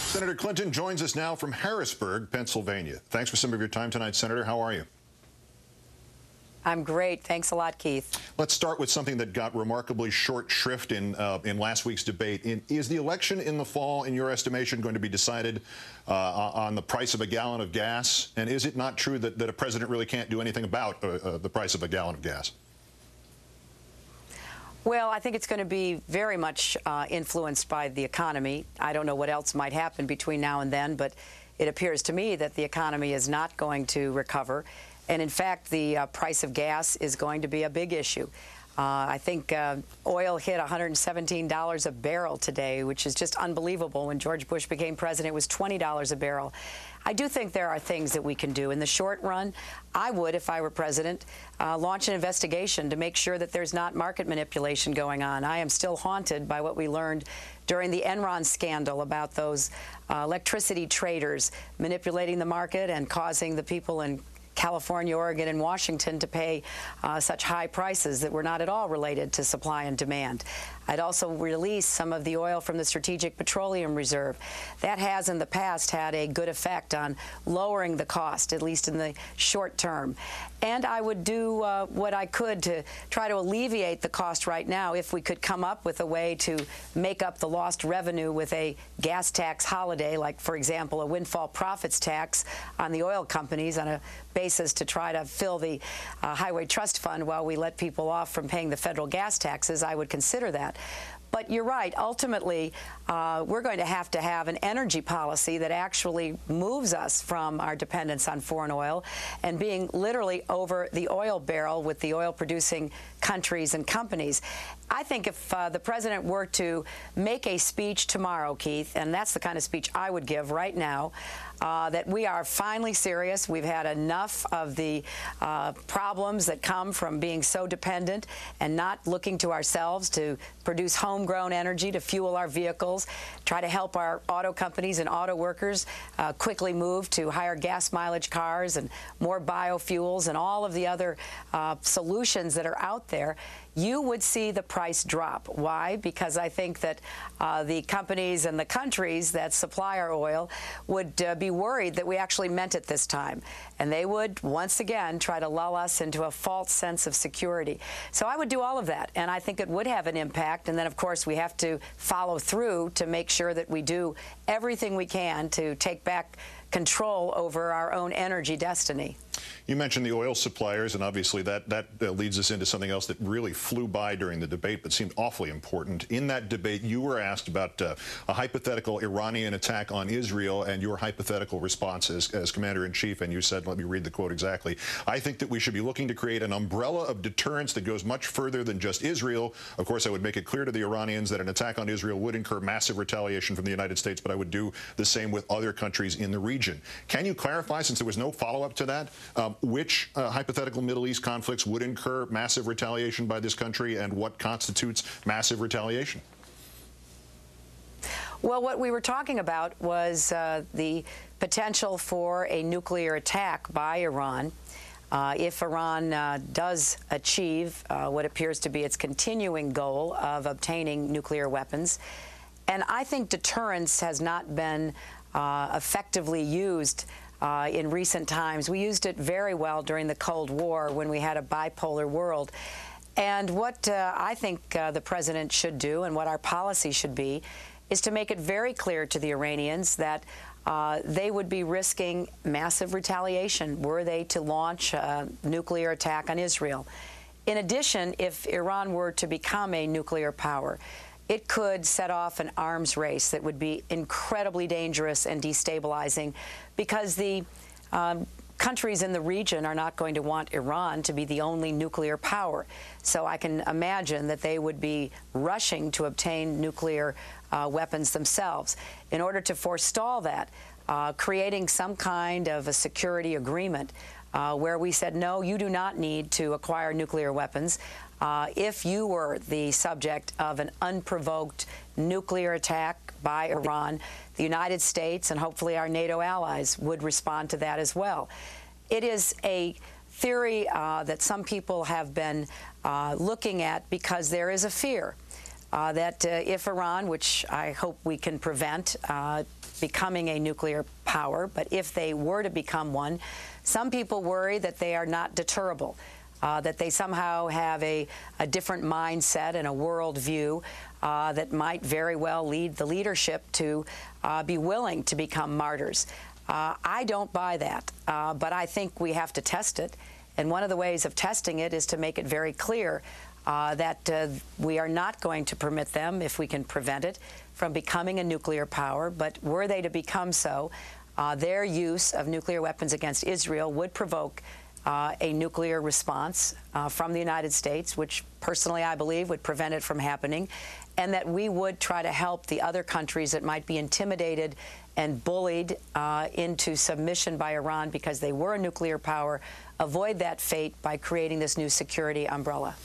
Senator Clinton joins us now from Harrisburg, Pennsylvania. Thanks for some of your time tonight, Senator. How are you? I'm great. Thanks a lot, Keith. Let's start with something that got remarkably short shrift in last week's debate. Is the election in the fall, in your estimation, going to be decided on the price of a gallon of gas? And is it not true that a president really can't do anything about the price of a gallon of gas? Well, I think it's going to be very much influenced by the economy. I don't know what else might happen between now and then, but it appears to me that the economy is not going to recover. And in fact, the price of gas is going to be a big issue. I think oil hit $117 a barrel today, which is just unbelievable. When George Bush became president, it was $20 a barrel. I do think there are things that we can do. In the short run, I would, if I were president, launch an investigation to make sure that there's not market manipulation going on. I am still haunted by what we learned during the Enron scandal about those electricity traders manipulating the market and causing the people in California, Oregon, and Washington to pay such high prices that were not at all related to supply and demand. I'd also release some of the oil from the Strategic Petroleum Reserve. That has in the past had a good effect on lowering the cost, at least in the short term. And I would do what I could to try to alleviate the cost right now if we could come up with a way to make up the lost revenue with a gas tax holiday, like, for example, a windfall profits tax on the oil companies on a basis to try to fill the Highway Trust Fund while we let people off from paying the federal gas taxes. I would consider that. But you're right. Ultimately, we're going to have an energy policy that actually moves us from our dependence on foreign oil and being literally over the oil barrel with the oil-producing countries and companies. I think if the president were to make a speech tomorrow, Keith, and that's the kind of speech I would give right now, that we are finally serious. We've had enough of the problems that come from being so dependent and not looking to ourselves to produce homegrown energy to fuel our vehicles, try to help our auto companies and auto workers quickly move to higher gas mileage cars and more biofuels and all of the other solutions that are out there. You would see the price drop. Why? Because I think that the companies and the countries that supply our oil would be worried that we actually meant it this time. And they would, once again, try to lull us into a false sense of security. So I would do all of that, and I think it would have an impact. And then, of course, we have to follow through to make sure that we do everything we can to take back control over our own energy destiny. You mentioned the oil suppliers, and obviously that leads us into something else that really flew by during the debate but seemed awfully important. In that debate, you were asked about a hypothetical Iranian attack on Israel and your hypothetical response as commander-in-chief, and you said, let me read the quote exactly, "I think that we should be looking to create an umbrella of deterrence that goes much further than just Israel. Of course, I would make it clear to the Iranians that an attack on Israel would incur massive retaliation from the United States, but I would do the same with other countries in the region." Can you clarify, since there was no follow-up to that, which hypothetical Middle East conflicts would incur massive retaliation by this country and what constitutes massive retaliation? Well, what we were talking about was the potential for a nuclear attack by Iran. If Iran does achieve what appears to be its continuing goal of obtaining nuclear weapons. And I think deterrence has not been effectively used in recent times. We used it very well during the Cold War when we had a bipolar world. And what I think the president should do and what our policy should be is to make it very clear to the Iranians that they would be risking massive retaliation were they to launch a nuclear attack on Israel. In addition, if Iran were to become a nuclear power, it could set off an arms race that would be incredibly dangerous and destabilizing because the countries in the region are not going to want Iran to be the only nuclear power. So I can imagine that they would be rushing to obtain nuclear weapons themselves. In order to forestall that, creating some kind of a security agreement where we said, no, you do not need to acquire nuclear weapons. If you were the subject of an unprovoked nuclear attack by Iran, the United States and hopefully our NATO allies would respond to that as well. It is a theory that some people have been looking at because there is a fear that if Iran, which I hope we can prevent becoming a nuclear power, but if they were to become one, some people worry that they are not deterrable, that they somehow have a different mindset and a worldview that might very well lead the leadership to be willing to become martyrs. I don't buy that, but I think we have to test it. And one of the ways of testing it is to make it very clear that we are not going to permit them, if we can prevent it, from becoming a nuclear power. But were they to become so, their use of nuclear weapons against Israel would provoke a nuclear response from the United States, which personally I believe would prevent it from happening, and that we would try to help the other countries that might be intimidated and bullied into submission by Iran because they were a nuclear power avoid that fate by creating this new security umbrella.